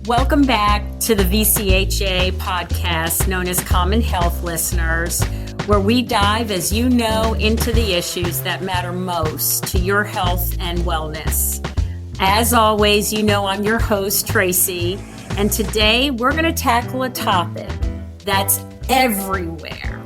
Welcome back to the VCHA podcast known as Common Health Listeners, where we dive, as you know, into the issues that matter most to your health and wellness. As always, you know I'm your host, Tracy, and today we're going to tackle a topic that's everywhere.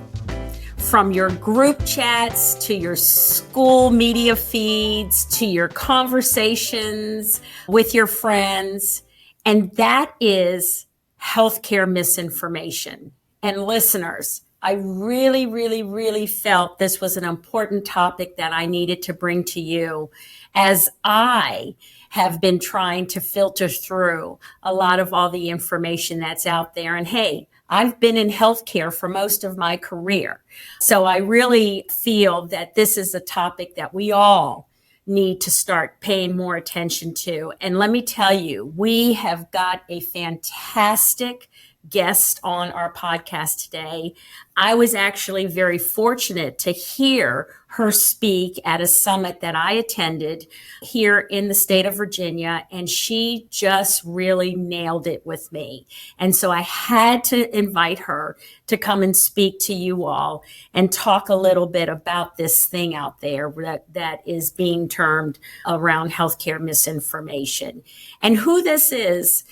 From your group chats to your school media feeds to your conversations with your friends, and that is healthcare misinformation. And listeners, I really felt this was an important topic that I needed to bring to you, as I have been trying to filter through a lot of all the information that's out there. And hey, I've been in healthcare for most of my career. So I really feel that this is a topic that we all need to start paying more attention to. And let me tell you, we have got a fantastic guest on our podcast today. I was actually very fortunate to hear her speak at a summit that I attended here in the state of Virginia, and she just really nailed it with me. And so I had to invite her to come and speak to you all and talk a little bit about this thing out there that is being termed around healthcare misinformation. And who this is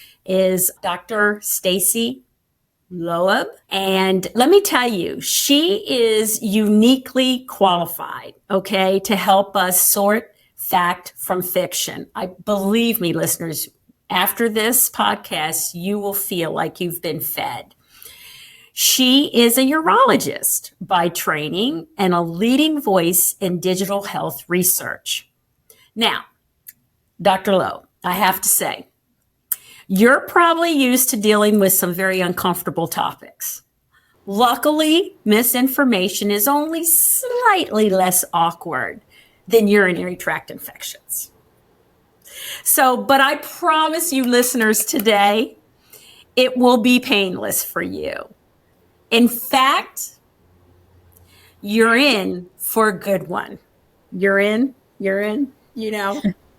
Dr. Stacy Loeb. And let me tell you, she is uniquely qualified, to help us sort fact from fiction. Believe me, listeners, after this podcast, you will feel like you've been fed. She is a urologist by training and a leading voice in digital health research. Now, Dr. Loeb, I have to say, you're probably used to dealing with some very uncomfortable topics. Luckily, misinformation is only slightly less awkward than urinary tract infections. But I promise you, listeners, today, it will be painless for you. In fact, you're in for a good one. You're in,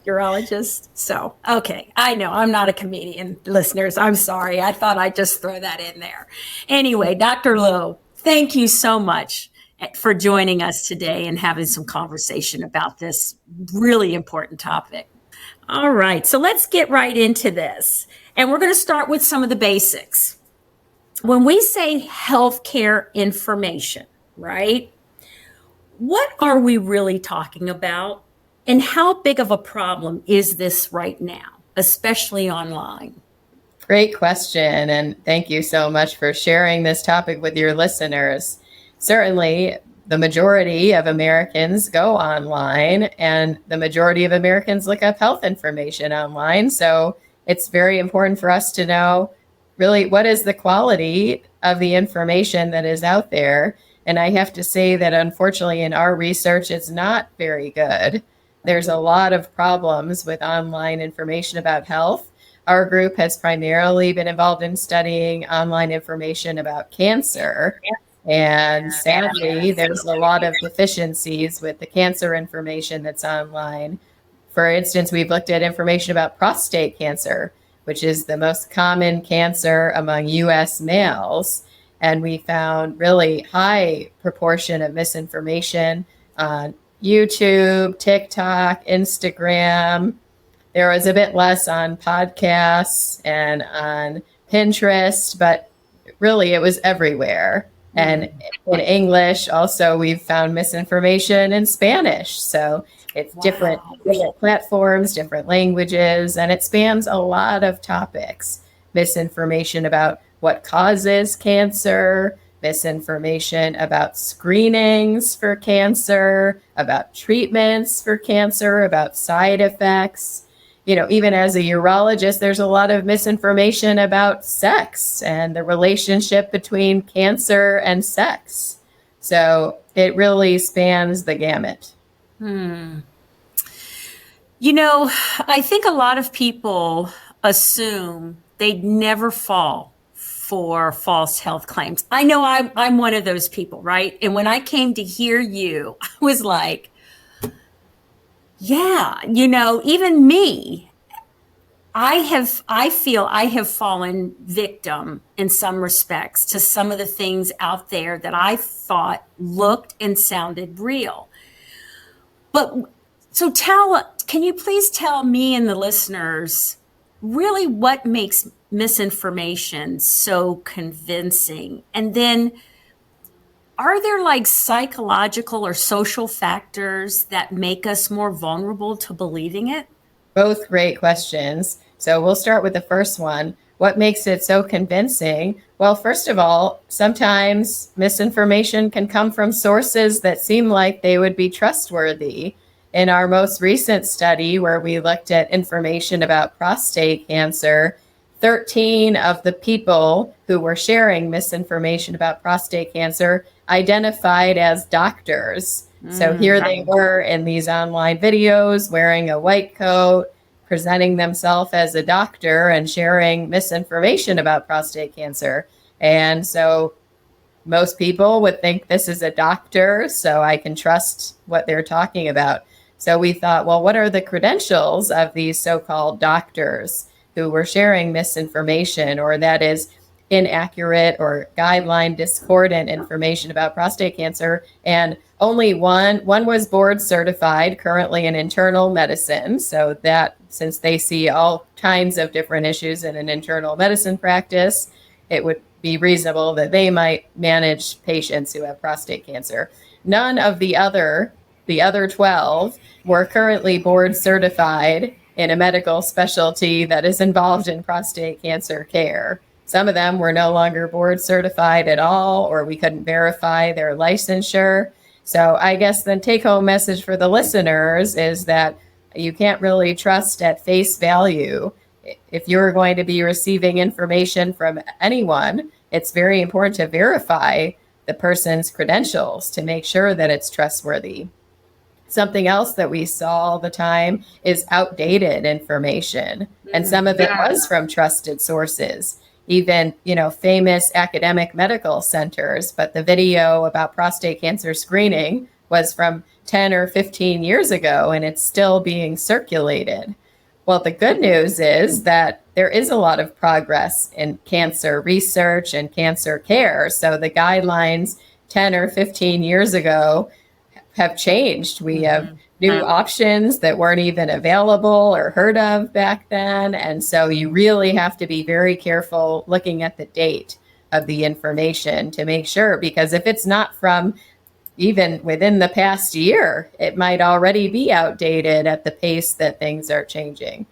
urologist. So, okay. I know I'm not a comedian, listeners. I'm sorry. I thought I'd just throw that in there. Anyway, Dr. Loeb, thank you so much for joining us today and having some conversation about this really important topic. All right. So let's get right into this. And we're going to start with some of the basics. When we say healthcare information, right? What are we really talking about? And how big of a problem is this right now, especially online? Great question. And thank you so much for sharing this topic with your listeners. Certainly, the majority of Americans go online, and the majority of Americans look up health information online. So it's very important for us to know really what is the quality of the information that is out there. And I have to say that unfortunately in our research, it's not very good. There's a lot of problems with online information about health. Our group has primarily been involved in studying online information about cancer. And sadly, there's a lot of deficiencies with the cancer information that's online. For instance, we've looked at information about prostate cancer, which is the most common cancer among U.S. males. And we found really high proportion of misinformation on YouTube, TikTok, Instagram. There was a bit less on podcasts and on Pinterest, but really it was everywhere. And in English, also, we've found misinformation in Spanish. So it's different platforms, different languages, and it spans a lot of topics. Misinformation about what causes cancer, misinformation about screenings for cancer, about treatments for cancer, about side effects. Even as a urologist, there's a lot of misinformation about sex and the relationship between cancer and sex. So it really spans the gamut. I think a lot of people assume they'd never fall for false health claims. I know I'm one of those people, right? And when I came to hear you, I was like, yeah, even me, I feel I have fallen victim in some respects to some of the things out there that I thought looked and sounded real. But so can you please tell me and the listeners really what makes misinformation so convincing? And then are there like psychological or social factors that make us more vulnerable to believing it? Both great questions. So we'll start with the first one. What makes it so convincing? Well, first of all, sometimes misinformation can come from sources that seem like they would be trustworthy. In our most recent study, where we looked at information about prostate cancer, 13 of the people who were sharing misinformation about prostate cancer identified as doctors. So here they were in these online videos wearing a white coat, presenting themselves as a doctor and sharing misinformation about prostate cancer. And so most people would think this is a doctor, so I can trust what they're talking about. So we thought, well, what are the credentials of these so-called doctors who were sharing misinformation, or that is inaccurate or guideline discordant information about prostate cancer? And only one was board certified, currently in internal medicine. So that, since they see all kinds of different issues in an internal medicine practice, it would be reasonable that they might manage patients who have prostate cancer. None of the other 12 were currently board certified in a medical specialty that is involved in prostate cancer care. Some of them were no longer board certified at all, or we couldn't verify their licensure. So I guess the take-home message for the listeners is that you can't really trust at face value. If you're going to be receiving information from anyone, it's very important to verify the person's credentials to make sure that it's trustworthy. Something else that we saw all the time is outdated information. And some of it was from trusted sources, even, famous academic medical centers. But the video about prostate cancer screening was from 10 or 15 years ago, and it's still being circulated. Well, the good news is that there is a lot of progress in cancer research and cancer care. So the guidelines 10 or 15 years ago have changed. We have new options that weren't even available or heard of back then. And so you really have to be very careful looking at the date of the information to make sure, because if it's not from even within the past year, it might already be outdated at the pace that things are changing.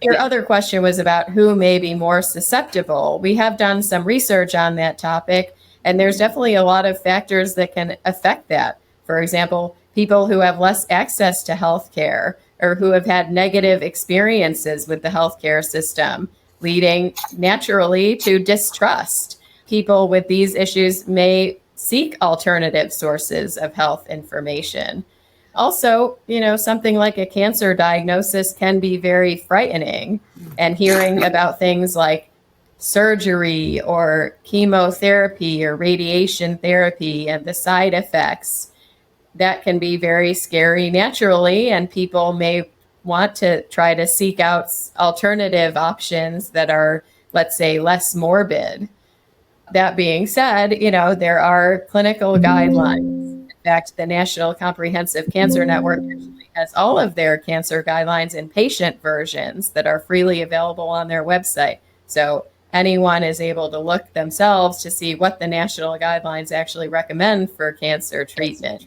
Your other question was about who may be more susceptible. We have done some research on that topic, and there's definitely a lot of factors that can affect that. For example, people who have less access to healthcare or who have had negative experiences with the healthcare system, leading naturally to distrust. People with these issues may seek alternative sources of health information. Also, something like a cancer diagnosis can be very frightening, and hearing about things like surgery or chemotherapy or radiation therapy and the side effects, that can be very scary naturally, and people may want to try to seek out alternative options that are, let's say, less morbid. That being said, there are clinical guidelines. In fact, the National Comprehensive Cancer Network actually has all of their cancer guidelines in patient versions that are freely available on their website. So anyone is able to look themselves to see what the national guidelines actually recommend for cancer treatment.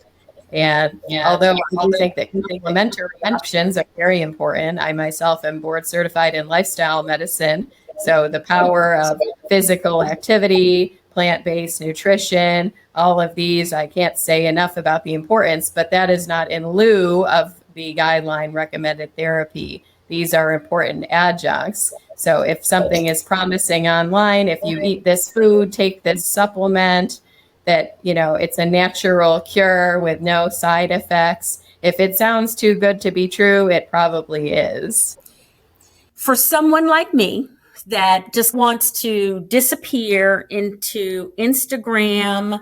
And although I do think that complementary options are very important, I myself am board certified in lifestyle medicine. So the power of physical activity, plant-based nutrition, all of these, I can't say enough about the importance, but that is not in lieu of the guideline recommended therapy. These are important adjuncts. So if something is promising online, if you eat this food, take this supplement, that, it's a natural cure with no side effects. If it sounds too good to be true, it probably is. For someone like me that just wants to disappear into Instagram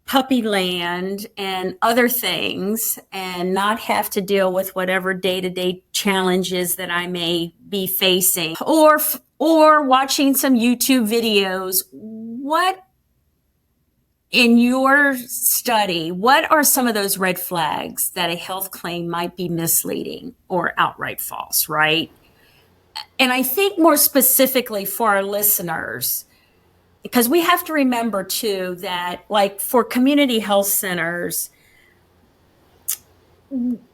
puppy land and other things and not have to deal with whatever day-to-day challenges that I may be facing or watching some YouTube videos. What in your study, what are some of those red flags that a health claim might be misleading or outright false, right? And I think more specifically for our listeners, because we have to remember too that, like, for community health centers,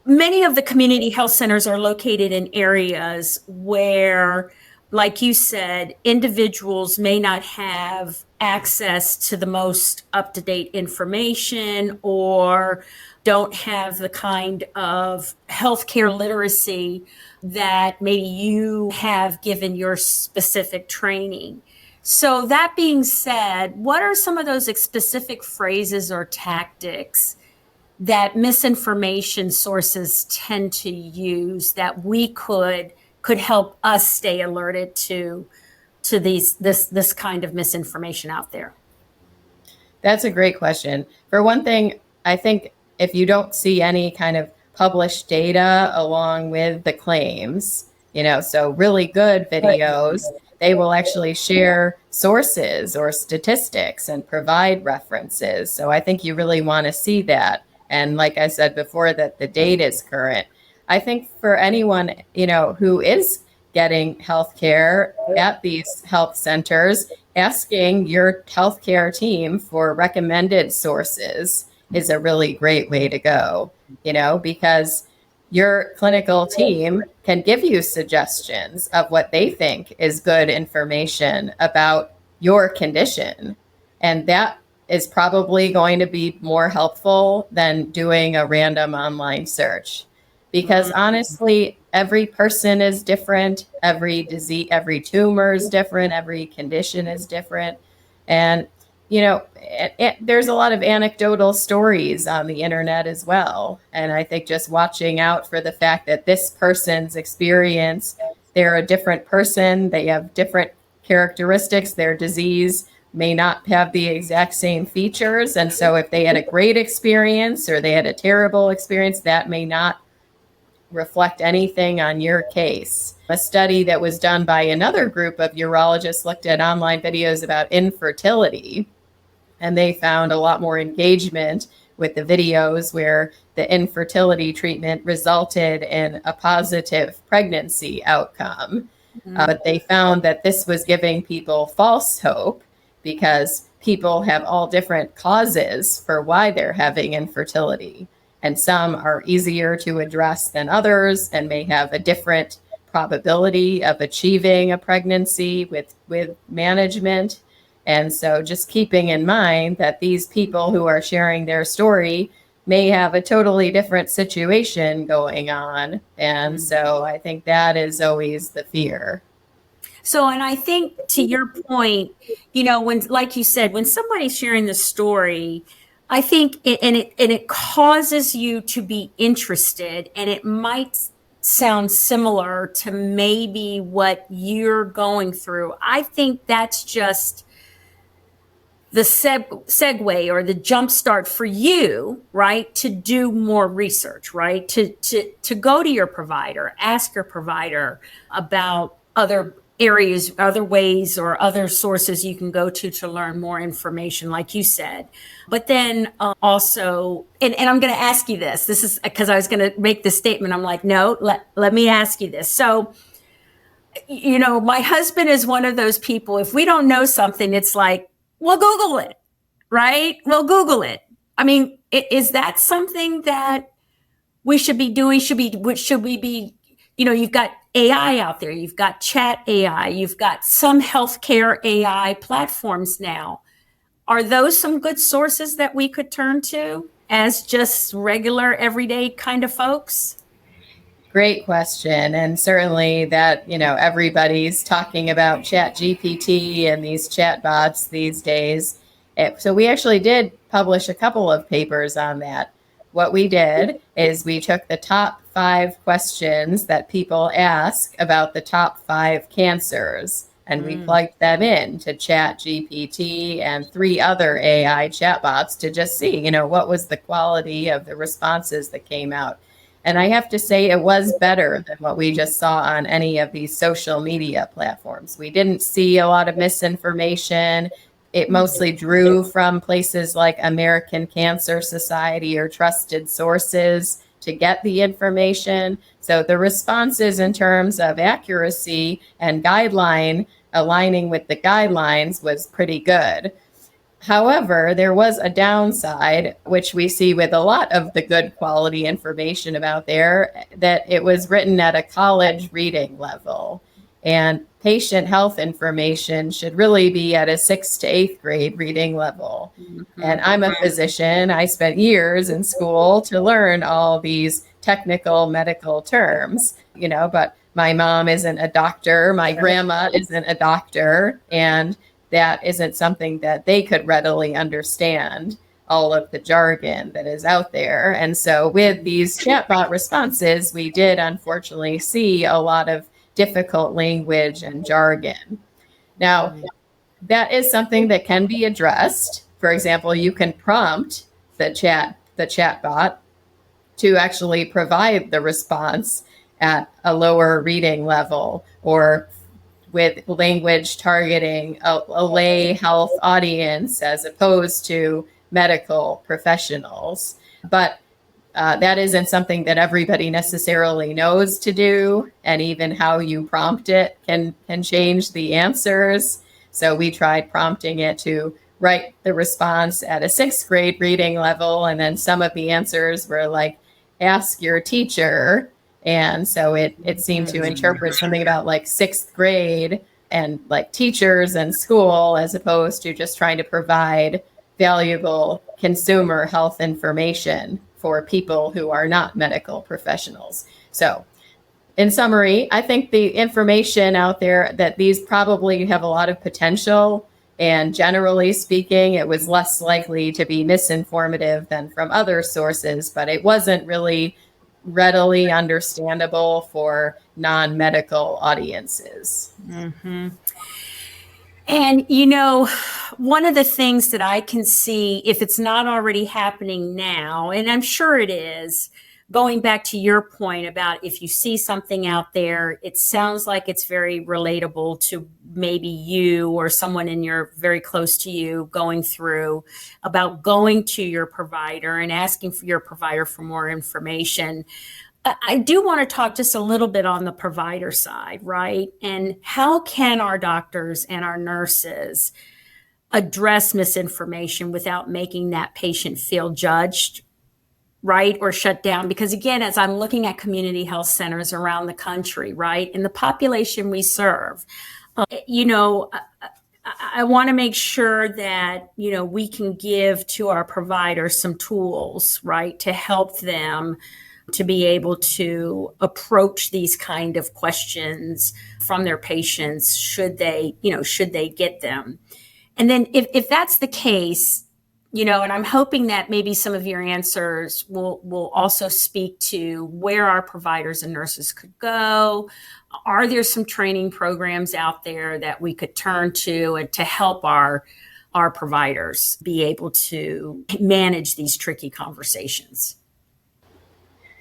many of the community health centers are located in areas where, like you said, individuals may not have access to the most up-to-date information or don't have the kind of healthcare literacy that maybe you have given your specific training. So that being said, what are some of those specific phrases or tactics that misinformation sources tend to use that we could help us stay alerted to this kind of misinformation out there? That's a great question. For one thing, I think if you don't see any kind of published data along with the claims, so really good videos, they will actually share sources or statistics and provide references. So I think you really want to see that. And like I said before, that the date is current. I think for anyone, who is getting healthcare at these health centers, asking your healthcare team for recommended sources is a really great way to go, because your clinical team can give you suggestions of what they think is good information about your condition. And that is probably going to be more helpful than doing a random online search. Because honestly, every person is different, every disease, every tumor is different, every condition is different. And, there's a lot of anecdotal stories on the internet as well. And I think just watching out for the fact that this person's experience, they're a different person, they have different characteristics, their disease may not have the exact same features. And so if they had a great experience or they had a terrible experience, that may not reflect anything on your case. A study that was done by another group of urologists looked at online videos about infertility, and they found a lot more engagement with the videos where the infertility treatment resulted in a positive pregnancy outcome. But they found that this was giving people false hope because people have all different causes for why they're having infertility. And some are easier to address than others and may have a different probability of achieving a pregnancy with management. And so just keeping in mind that these people who are sharing their story may have a totally different situation going on. And so I think that is always the fear. So, and I think to your point, when, like you said, when somebody's sharing the story, I think it causes you to be interested, and it might sound similar to maybe what you're going through. I think that's just the segue or the jump start for you, right? To do more research, right? To go to your provider, ask your provider about other areas, other ways, or other sources you can go to learn more information, like you said. But then also, and I'm going to ask you this. This is because I was going to make this statement. I'm like, no, let me ask you this. So, my husband is one of those people. If we don't know something, it's like, we'll Google it, right? We'll Google it. I mean, is that something that we should be doing? Should we be, you've got AI out there, you've got chat AI, you've got some healthcare AI platforms now. Are those some good sources that we could turn to as just regular, everyday kind of folks? Great question. And certainly that, everybody's talking about ChatGPT and these chatbots these days. So we actually did publish a couple of papers on that. What we did is we took the top 5 questions that people ask about the top 5 cancers and we plugged them in to Chat GPT and 3 other AI chatbots to just see, what was the quality of the responses that came out. And I have to say it was better than what we just saw on any of these social media platforms. We didn't see a lot of misinformation. It mostly drew from places like American Cancer Society or trusted sources to get the information. So the responses in terms of accuracy and guideline aligning with the guidelines was pretty good. However, there was a downside, which we see with a lot of the good quality information about there, that it was written at a college reading level. And patient health information should really be at a 6th to 8th grade reading level. And I'm a physician. I spent years in school to learn all these technical medical terms, but my mom isn't a doctor. My grandma isn't a doctor. And that isn't something that they could readily understand, all of the jargon that is out there. And so with these chatbot responses, we did unfortunately see a lot of difficult language and jargon. Now, that is something that can be addressed. For example, you can prompt the chatbot to actually provide the response at a lower reading level, or with language targeting a lay health audience as opposed to medical professionals. But that isn't something that everybody necessarily knows to do. And even how you prompt it can change the answers. So we tried prompting it to write the response at a 6th grade reading level. And then some of the answers were like, ask your teacher. And so it seemed to interpret something about like 6th grade and like teachers and school, as opposed to just trying to provide valuable consumer health information for people who are not medical professionals. So in summary, I think the information out there, that these probably have a lot of potential. And generally speaking, it was less likely to be misinformative than from other sources, but it wasn't really readily understandable for non-medical audiences. And, one of the things that I can see, if it's not already happening now, and I'm sure it is, going back to your point about if you see something out there, it sounds like it's very relatable to maybe you or someone in your very close to you going through, about going to your provider and asking for your provider for more information. I do want to talk just a little bit on the provider side, right? And how can our doctors and our nurses address misinformation without making that patient feel judged, right, or shut down? Because again, as I'm looking at community health centers around the country, right, and the population we serve, I want to make sure that, we can give to our providers some tools, right, to help them to be able to approach these kind of questions from their patients, should they get them. And then if that's the case, and I'm hoping that maybe some of your answers will also speak to where our providers and nurses could go. Are there some training programs out there that we could turn to and to help our providers be able to manage these tricky conversations?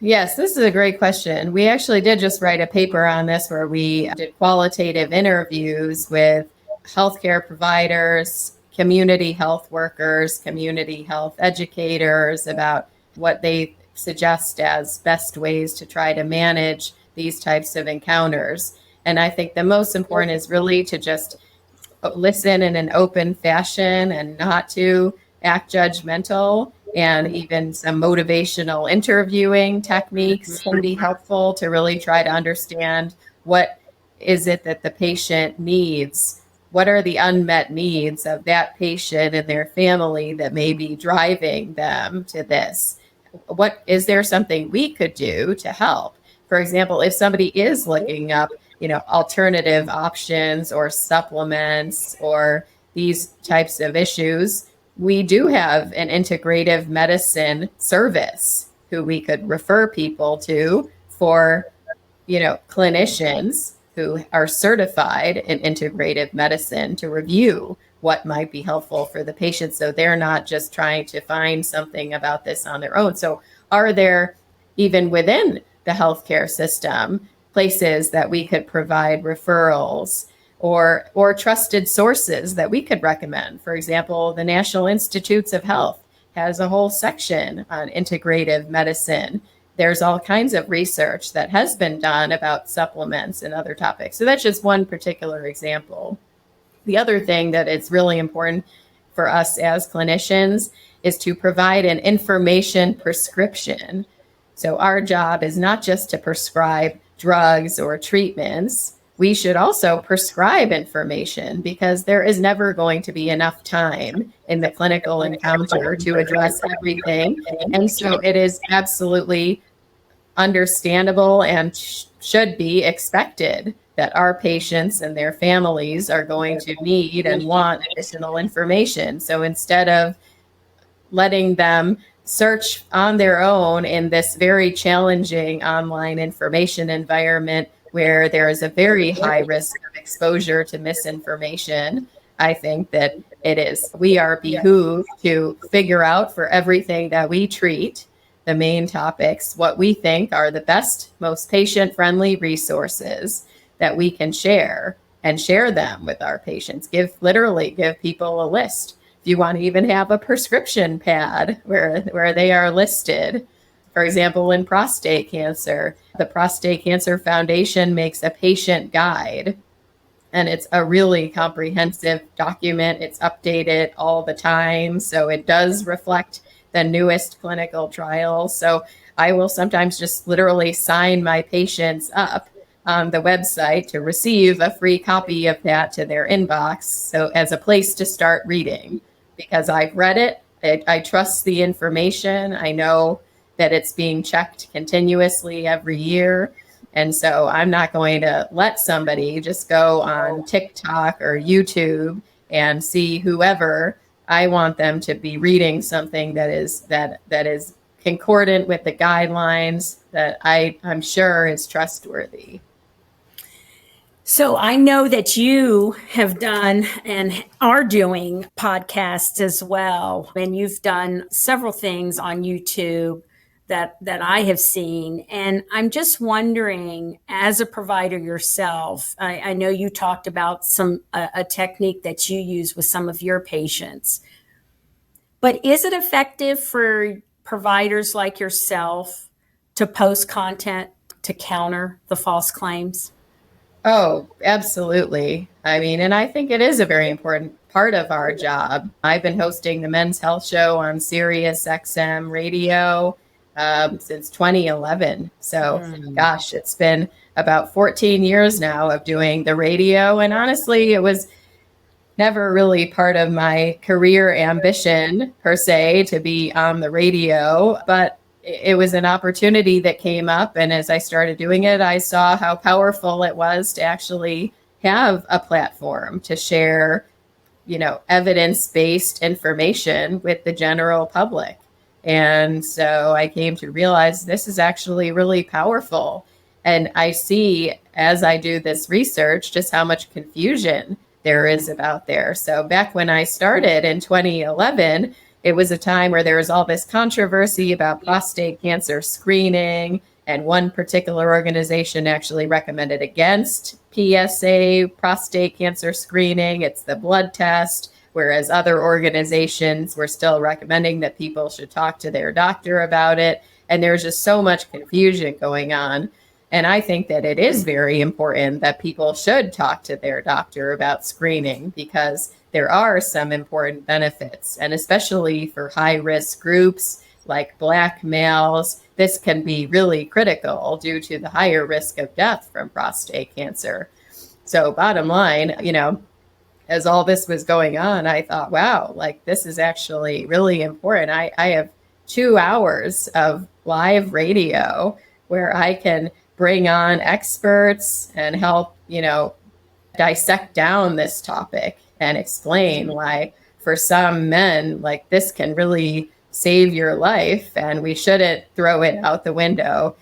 Yes, this is a great question. We actually did just write a paper on this where we did qualitative interviews with healthcare providers, community health workers, community health educators about what they suggest as best ways to try to manage these types of encounters. And I think the most important is really to just listen in an open fashion and not to act judgmental. And even some motivational interviewing techniques can be helpful to really try to understand what is it that the patient needs. What are the unmet needs of that patient and their family that may be driving them to this? What is there something we could do to help? For example, if somebody is looking up, alternative options or supplements or these types of issues, we do have an integrative medicine service who we could refer people to for, clinicians who are certified in integrative medicine to review what might be helpful for the patient. So they're not just trying to find something about this on their own. So are there, even within the healthcare system, places that we could provide referrals or trusted sources that we could recommend? For example, the National Institutes of Health has a whole section on integrative medicine. There's all kinds of research that has been done about supplements and other topics. So that's just one particular example. The other thing that it's really important for us as clinicians is to provide an information prescription. So our job is not just to prescribe drugs or treatments. We should also prescribe information, because there is never going to be enough time in the clinical encounter to address everything. And so it is absolutely understandable and should be expected that our patients and their families are going to need and want additional information. So instead of letting them search on their own in this very challenging online information environment where there is a very high risk of exposure to misinformation, I think that we are behooved to figure out for everything that we treat, the main topics, what we think are the best, most patient-friendly resources that we can share, and share them with our patients. Literally give people a list. If you want to even have a prescription pad where they are listed. For example, in prostate cancer, the Prostate Cancer Foundation makes a patient guide, and it's a really comprehensive document. It's updated all the time, so it does reflect the newest clinical trials. So I will sometimes just literally sign my patients up on the website to receive a free copy of that to their inbox. So as a place to start reading, because I've read it, I trust the information. I know that it's being checked continuously every year. And so I'm not going to let somebody just go on TikTok or YouTube and see whoever. I want them to be reading something that is concordant with the guidelines, that I'm sure is trustworthy. So I know that you have done and are doing podcasts as well, and you've done several things on YouTube that I have seen. And I'm just wondering, as a provider yourself, I know you talked about a technique that you use with some of your patients, but is it effective for providers like yourself to post content to counter the false claims? Oh, absolutely. I mean, and I think it is a very important part of our job. I've been hosting the Men's Health Show on Sirius XM radio since 2011. So, gosh, it's been about 14 years now of doing the radio. And honestly, it was never really part of my career ambition, per se, to be on the radio, but it was an opportunity that came up. And as I started doing it, I saw how powerful it was to actually have a platform to share, evidence-based information with the general public. And so I came to realize this is actually really powerful. And I see, as I do this research, just how much confusion there is about there. So back when I started in 2011, it was a time where there was all this controversy about prostate cancer screening, and one particular organization actually recommended against PSA prostate cancer screening. It's the blood test, whereas other organizations were still recommending that people should talk to their doctor about it. And there's just so much confusion going on. And I think that it is very important that people should talk to their doctor about screening, because there are some important benefits, and especially for high-risk groups like Black males, this can be really critical due to the higher risk of death from prostate cancer. So bottom line, as all this was going on, I thought, wow, this is actually really important. I have 2 hours of live radio where I can bring on experts and help, dissect down this topic and explain why for some men, this can really save your life and we shouldn't throw it out the window.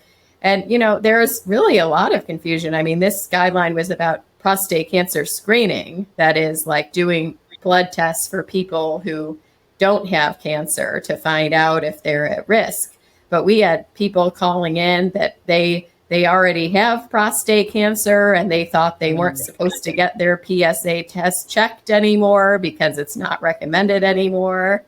And, there's really a lot of confusion. I mean, this guideline was about prostate cancer screening, that is, like doing blood tests for people who don't have cancer to find out if they're at risk. But we had people calling in that they already have prostate cancer and they thought they weren't supposed to get their PSA test checked anymore because it's not recommended anymore.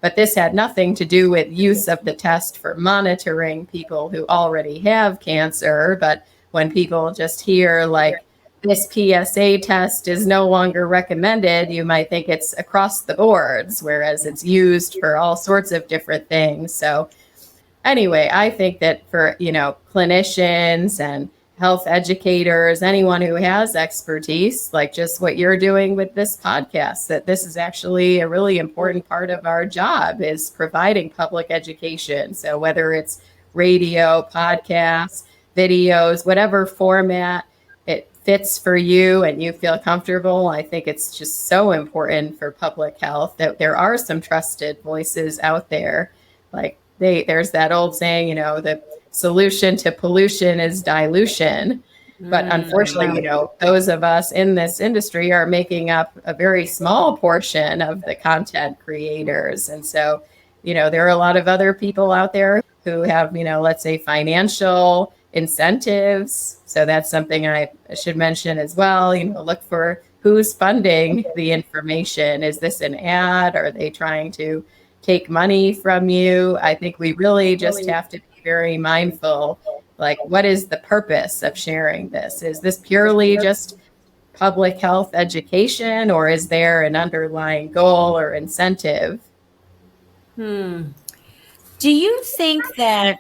But this had nothing to do with use of the test for monitoring people who already have cancer. But when people just hear like this PSA test is no longer recommended, you might think it's across the boards, whereas it's used for all sorts of different things. So anyway, I think that for, clinicians and health educators, anyone who has expertise, like just what you're doing with this podcast, that this is actually a really important part of our job, is providing public education. So whether it's radio, podcasts, videos, whatever format it fits for you and you feel comfortable, I think it's just so important for public health that there are some trusted voices out there. Like there's that old saying, the solution to pollution is dilution. But unfortunately, those of us in this industry are making up a very small portion of the content creators. And so, there are a lot of other people out there who have, let's say financial incentives. So that's something I should mention as well. Look for who's funding the information. Is this an ad? Are they trying to take money from you? I think we really just have to be very mindful. Like, what is the purpose of sharing this? Is this purely just public health education, or is there an underlying goal or incentive? Do you think that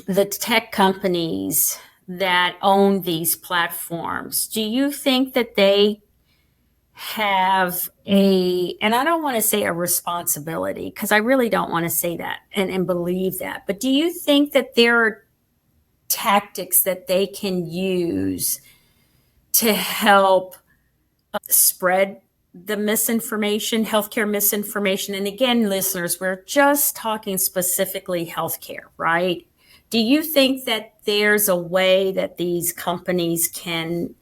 the tech companies that own these platforms, do you think that they have and I don't want to say a responsibility, because I really don't want to say that and believe that, but do you think that there are tactics that they can use to help spread the misinformation, healthcare misinformation? And again, listeners, we're just talking specifically healthcare, right? Do you think that there's a way that these companies can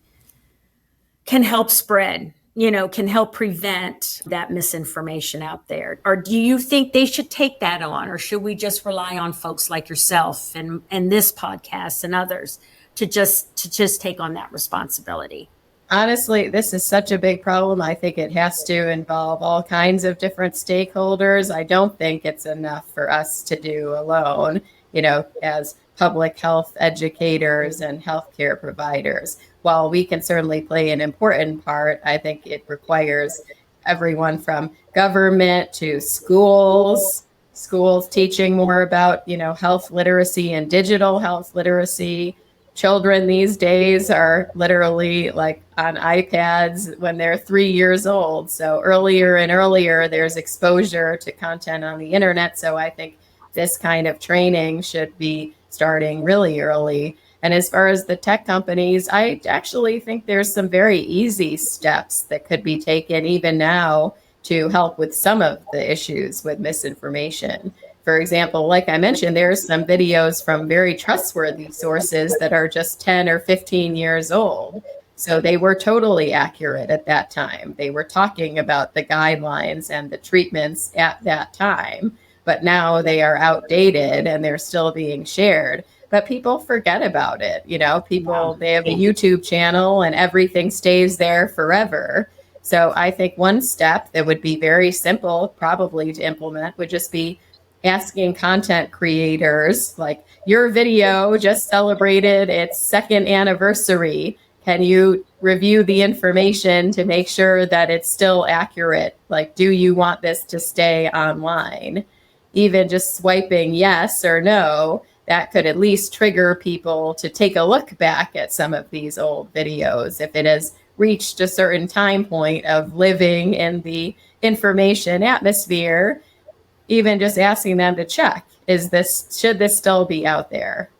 help spread, can help prevent that misinformation out there? Or do you think they should take that on? Or should we just rely on folks like yourself and this podcast and others to just take on that responsibility? Honestly, this is such a big problem. I think it has to involve all kinds of different stakeholders. I don't think it's enough for us to do alone, as public health educators and healthcare providers. While we can certainly play an important part, I think it requires everyone from government to schools teaching more about, health literacy and digital health literacy. Children these days are literally like on iPads when they're 3 years old. So earlier and earlier, there's exposure to content on the internet. So I think this kind of training should be starting really early. And as far as the tech companies, I actually think there's some very easy steps that could be taken even now to help with some of the issues with misinformation. For example, like I mentioned, there's some videos from very trustworthy sources that are just 10 or 15 years old. So they were totally accurate at that time. They were talking about the guidelines and the treatments at that time, but now they are outdated and they're still being shared. But people forget about it. People, they have a YouTube channel and everything stays there forever. So I think one step that would be very simple probably to implement would just be asking content creators, like, your video just celebrated its 2nd anniversary. Can you review the information to make sure that it's still accurate? Like, do you want this to stay online? Even just swiping yes or no, that could at least trigger people to take a look back at some of these old videos if it has reached a certain time point of living in the information atmosphere. Even just asking them to check, should this still be out there?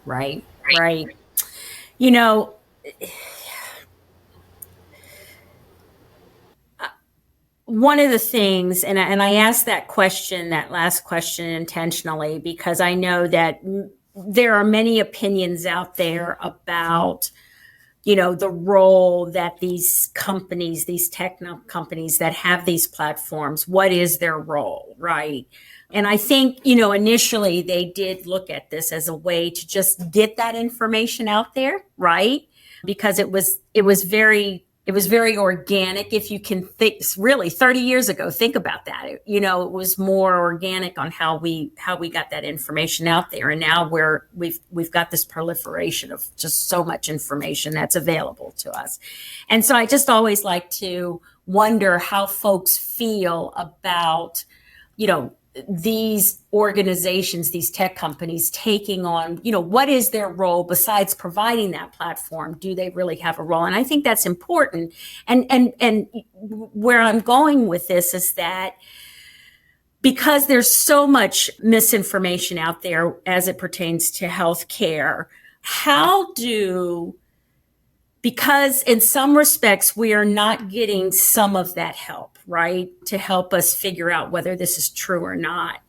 Right. One of the things, and I asked that last question intentionally, because I know that there are many opinions out there about, the role that these companies, these tech companies that have these platforms, what is their role, right? And I think, initially they did look at this as a way to just get that information out there, right? Because it was very organic. If you can think, really 30 years ago, think about that. It was more organic on how we got that information out there. And now we've got this proliferation of just so much information that's available to us. And so I just always like to wonder how folks feel about, these organizations, these tech companies taking on, what is their role besides providing that platform? Do they really have a role? And I think that's important. And where I'm going with this is that because there's so much misinformation out there as it pertains to healthcare, because in some respects, we are not getting some of that help, right? To help us figure out whether this is true or not.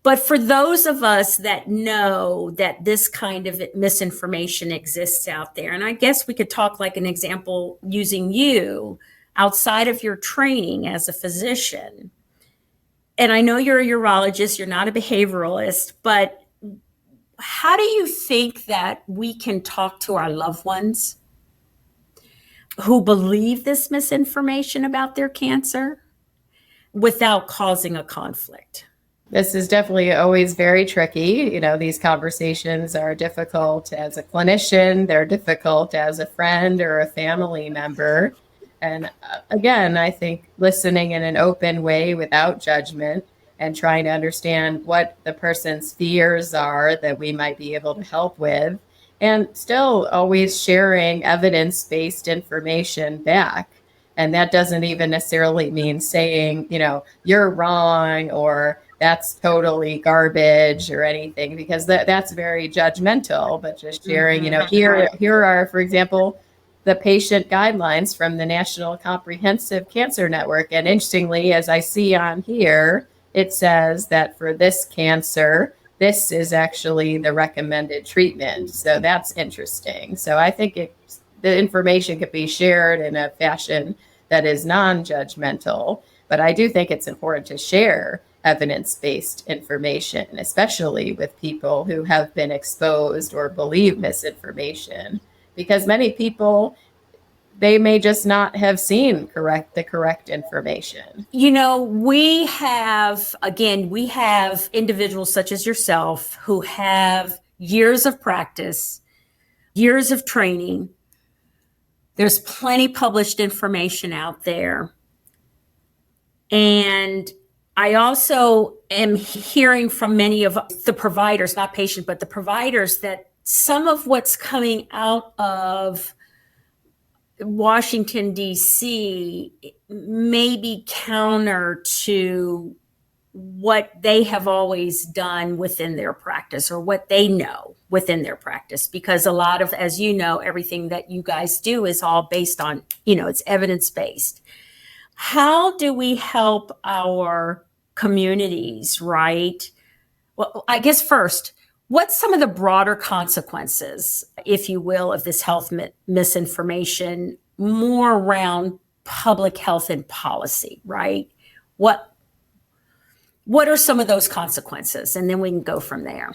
But for those of us that know that this kind of misinformation exists out there, and I guess we could talk like an example using you outside of your training as a physician. And I know you're a urologist, you're not a behavioralist, but how do you think that we can talk to our loved ones who believe this misinformation about their cancer without causing a conflict? This is definitely always very tricky. These conversations are difficult as a clinician, they're difficult as a friend or a family member. And again, I think listening in an open way without judgment and trying to understand what the person's fears are that we might be able to help with, and still always sharing evidence-based information back. And that doesn't even necessarily mean saying, you're wrong or that's totally garbage or anything, because that's very judgmental. But just sharing, here are, for example, the patient guidelines from the National Comprehensive Cancer Network. And interestingly, as I see on here, it says that for this cancer, this is actually the recommended treatment. So that's interesting. So I think the information could be shared in a fashion that is non-judgmental. But I do think it's important to share evidence-based information, especially with people who have been exposed or believe misinformation, because many people, they may just not have seen the correct information. We have individuals such as yourself who have years of practice, years of training. There's plenty published information out there. And I also am hearing from many of the providers, not patients, but the providers, that some of what's coming out of Washington, D.C. may be counter to what they have always done within their practice, or what they know within their practice. Because a lot of, as you know, everything that you guys do is all based on, it's evidence-based. How do we help our communities, right? Well, I guess first, what's some of the broader consequences, if you will, of this health misinformation, more around public health and policy, right? What are some of those consequences? And then we can go from there.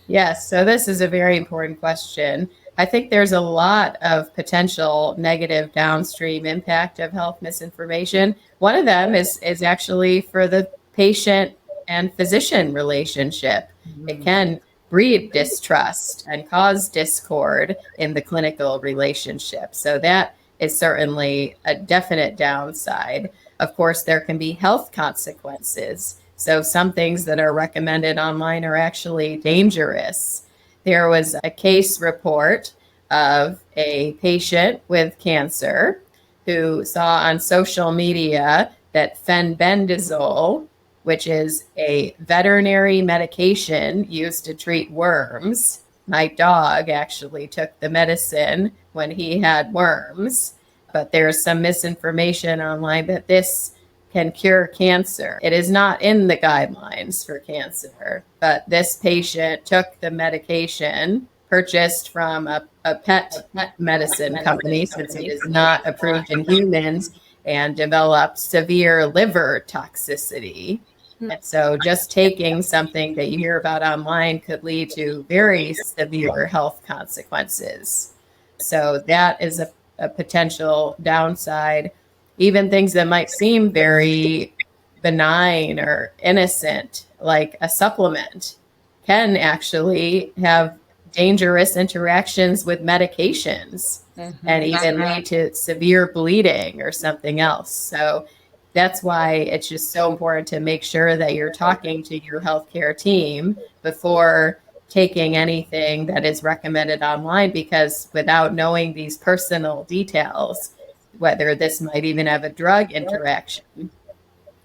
Yes, so this is a very important question. I think there's a lot of potential negative downstream impact of health misinformation. One of them is actually for the patient and physician relationship. Mm-hmm. It can breed distrust and cause discord in the clinical relationship. So that is certainly a definite downside. Of course, there can be health consequences. So some things that are recommended online are actually dangerous. There was a case report of a patient with cancer who saw on social media that fenbendazole, which is a veterinary medication used to treat worms. My dog actually took the medicine when he had worms, but there's some misinformation online that this can cure cancer. It is not in the guidelines for cancer, but this patient took the medication purchased from a pet medicine company, since it is not approved in humans, and developed severe liver toxicity. And so just taking something that you hear about online could lead to very severe health consequences. So that is a potential downside. Even things that might seem very benign or innocent, like a supplement, can actually have dangerous interactions with medications and even lead to severe bleeding or something else. So that's why it's just so important to make sure that you're talking to your healthcare team before taking anything that is recommended online, because without knowing these personal details, whether this might even have a drug interaction.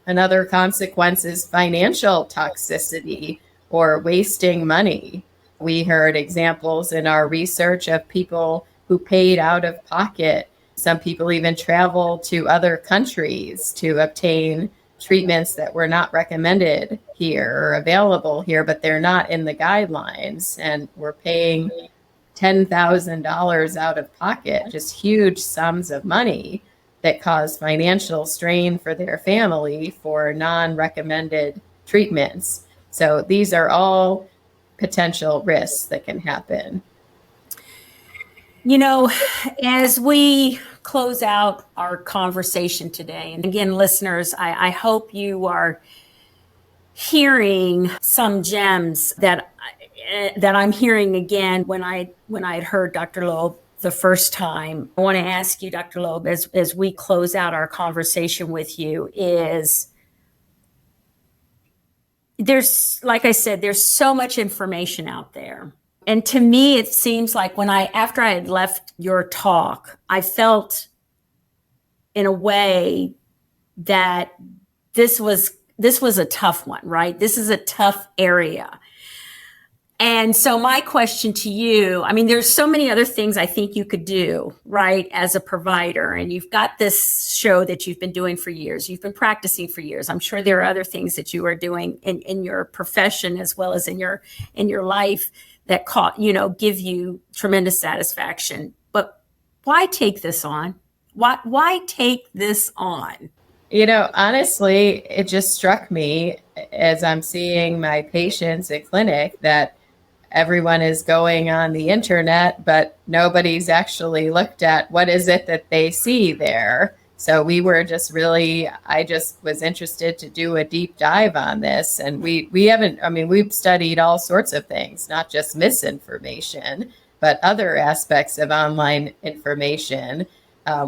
Another consequence is financial toxicity or wasting money. We heard examples in our research of people who paid out of pocket. Some people even traveled to other countries to obtain treatments that were not recommended here or available here, but they're not in the guidelines, and we're paying $10,000 out of pocket, just huge sums of money that cause financial strain for their family for non-recommended treatments. So these are all potential risks that can happen. You know, as we close out our conversation today, and again, listeners, I hope you are hearing some gems that I'm hearing again when I had heard Dr. Loeb the first time. I want to ask you, Dr. Loeb, as we close out our conversation with you, is there's, like I said, there's so much information out there. And to me, it seems like after I had left your talk, I felt in a way that this was a tough one, right? This is a tough area. And so my question to you, I mean, there's so many other things I think you could do, right, as a provider. And you've got this show that you've been doing for years. You've been practicing for years. I'm sure there are other things that you are doing in your profession as well as in your life that give you tremendous satisfaction. But why take this on? Why take this on? Honestly, it just struck me as I'm seeing my patients at clinic that everyone is going on the internet, but nobody's actually looked at what is it that they see there. So I just was interested to do a deep dive on this. And we've studied all sorts of things, not just misinformation, but other aspects of online information.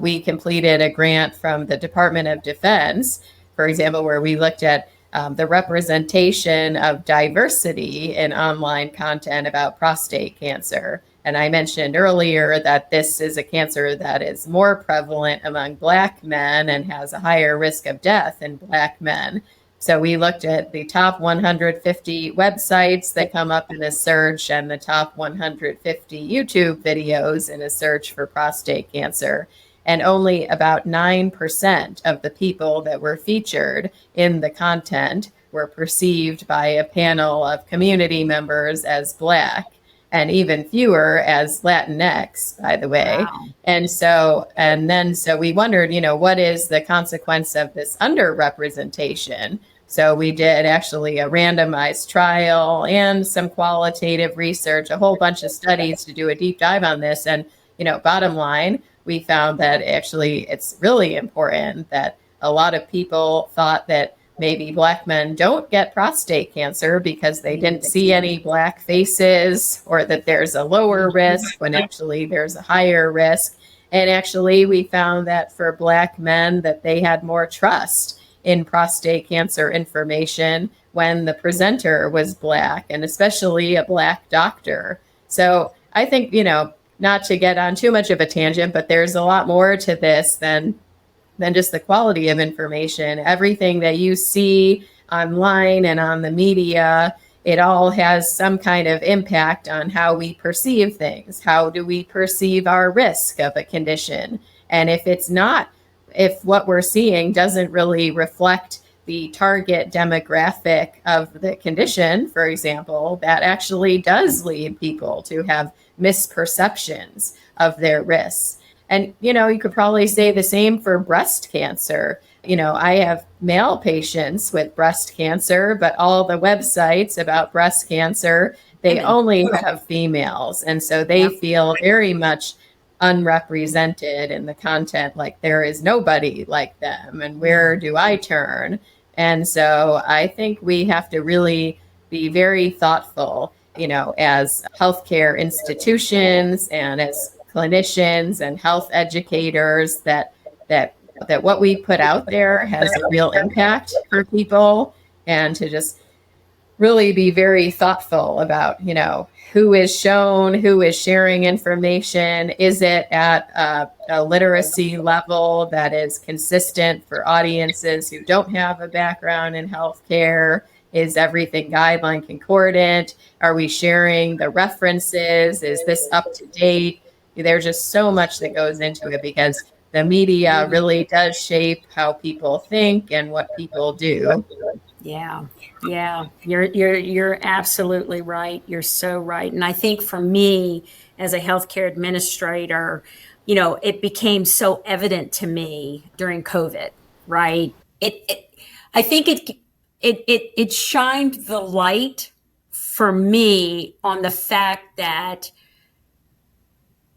We completed a grant from the Department of Defense, for example, where we looked at the representation of diversity in online content about prostate cancer. And I mentioned earlier that this is a cancer that is more prevalent among Black men and has a higher risk of death in Black men. So we looked at the top 150 websites that come up in a search and the top 150 YouTube videos in a search for prostate cancer. And only about 9% of the people that were featured in the content were perceived by a panel of community members as Black, and even fewer as Latinx, by the way. Wow. And so we wondered, what is the consequence of this underrepresentation? So we did actually a randomized trial and some qualitative research, a whole bunch of studies to do a deep dive on this. And, bottom line, we found that actually it's really important that a lot of people thought that maybe Black men don't get prostate cancer because they didn't see any Black faces, or that there's a lower risk when actually there's a higher risk. And actually we found that for Black men that they had more trust in prostate cancer information when the presenter was Black, and especially a Black doctor. So I think, not to get on too much of a tangent, but there's a lot more to this than just the quality of information. Everything that you see online and on the media, it all has some kind of impact on how we perceive things. How do we perceive our risk of a condition? And if it's not if what we're seeing doesn't really reflect the target demographic of the condition, for example, that actually does lead people to have misperceptions of their risks. And, you could probably say the same for breast cancer. I have male patients with breast cancer, but all the websites about breast cancer, they only have females. And so they feel very much unrepresented in the content, like there is nobody like them. And where do I turn? And so I think we have to really be very thoughtful, as healthcare institutions and as clinicians and health educators, that what we put out there has a real impact for people, and to just really be very thoughtful about, who is shown, who is sharing information. Is it at a literacy level that is consistent for audiences who don't have a background in healthcare? Is everything guideline concordant? Are we sharing the references? Is this up to date? There's just so much that goes into it, because the media really does shape how people think and what people do. Yeah. You're absolutely right. You're so right. And I think for me as a healthcare administrator, it became so evident to me during COVID, right? I think it shined the light for me on the fact that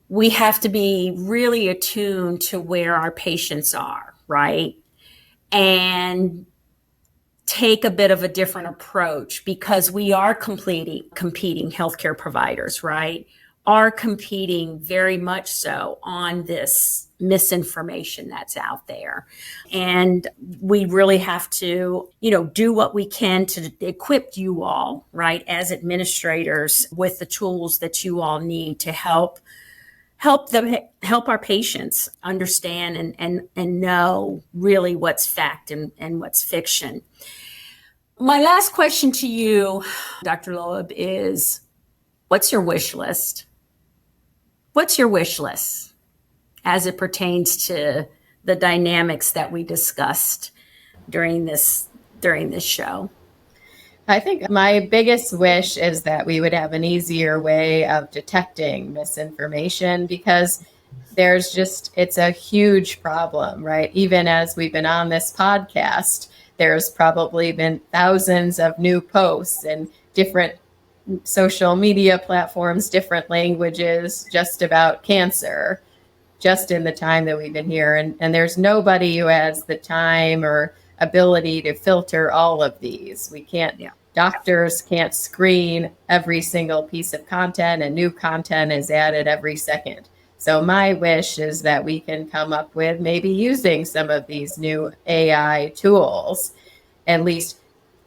we have to be really attuned to where our patients are, right? And take a bit of a different approach, because we are competing healthcare providers, right? Are competing very much so on this misinformation that's out there. And we really have to, do what we can to equip you all, right, as administrators, with the tools that you all need to help our patients understand and know really what's fact and what's fiction. My last question to you, Dr. Loeb, is what's your wish list? What's your wish list as it pertains to the dynamics that we discussed during this show? I think my biggest wish is that we would have an easier way of detecting misinformation, because it's a huge problem, right? Even as we've been on this podcast, there's probably been thousands of new posts and different social media platforms, different languages, just about cancer, just in the time that we've been here. And there's nobody who has the time or ability to filter all of these. Doctors can't screen every single piece of content, and new content is added every second. So my wish is that we can come up with, maybe using some of these new AI tools, at least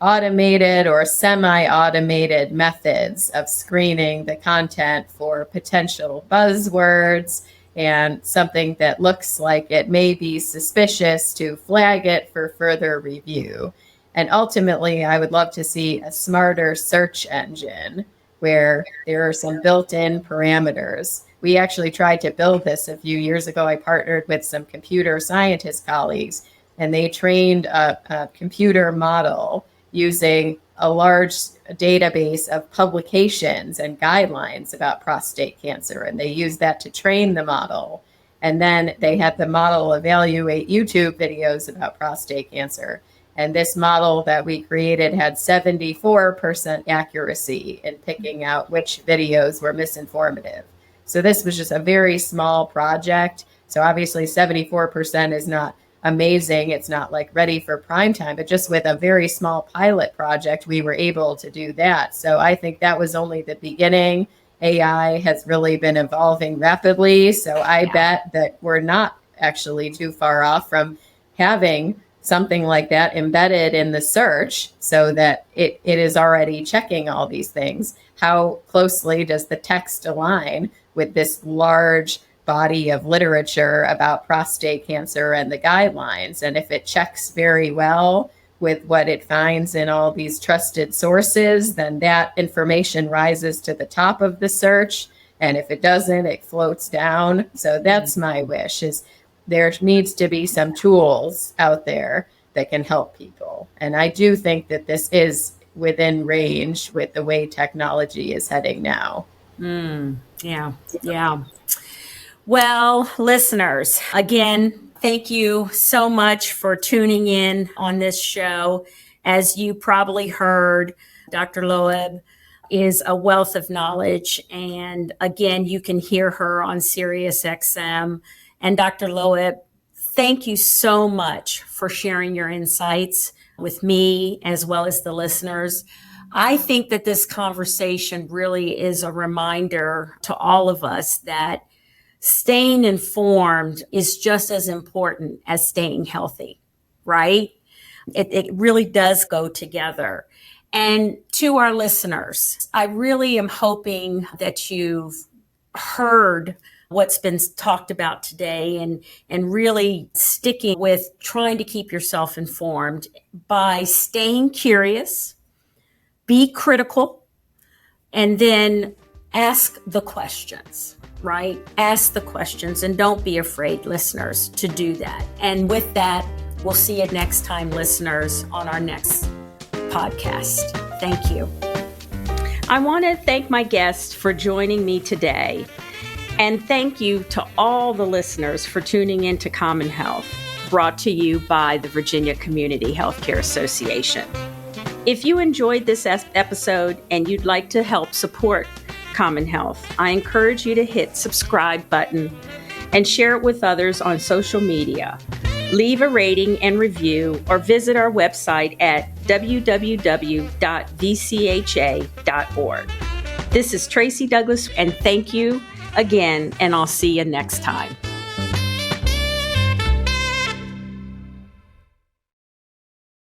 automated or semi-automated methods of screening the content for potential buzzwords and something that looks like it may be suspicious, to flag it for further review. And ultimately, I would love to see a smarter search engine where there are some built-in parameters. We actually tried to build this a few years ago. I partnered with some computer scientist colleagues, and they trained a computer model using a large database of publications and guidelines about prostate cancer. And they used that to train the model. And then they had the model evaluate YouTube videos about prostate cancer. And this model that we created had 74% accuracy in picking out which videos were misinformative. So this was just a very small project. So obviously 74% is not amazing. It's not like ready for prime time, but just with a very small pilot project, we were able to do that. So I think that was only the beginning. AI has really been evolving rapidly. So I bet that we're not actually too far off from having something like that embedded in the search, so that it is already checking all these things. How closely does the text align with this large body of literature about prostate cancer and the guidelines? And if it checks very well with what it finds in all these trusted sources, then that information rises to the top of the search. And if it doesn't, it floats down. So that's my wish, is there needs to be some tools out there that can help people. And I do think that this is within range with the way technology is heading now. Yeah. Well, listeners, again, thank you so much for tuning in on this show. As you probably heard, Dr. Loeb is a wealth of knowledge. And again, you can hear her on Sirius XM. And Dr. Loeb, thank you so much for sharing your insights with me as well as the listeners. I think that this conversation really is a reminder to all of us that staying informed is just as important as staying healthy, right? It really does go together. And to our listeners, I really am hoping that you've heard what's been talked about today and really sticking with trying to keep yourself informed by staying curious, be critical, and then ask the questions, right? Ask the questions and don't be afraid, listeners, to do that. And with that, we'll see you next time, listeners, on our next podcast. Thank you. I want to thank my guest for joining me today. And thank you to all the listeners for tuning in to Common Health, brought to you by the Virginia Community Healthcare Association. If you enjoyed this episode and you'd like to help support Common Health, I encourage you to hit subscribe button and share it with others on social media. Leave a rating and review or visit our website at www.vcha.org. This is Tracy Douglas, and thank you again, and I'll see you next time.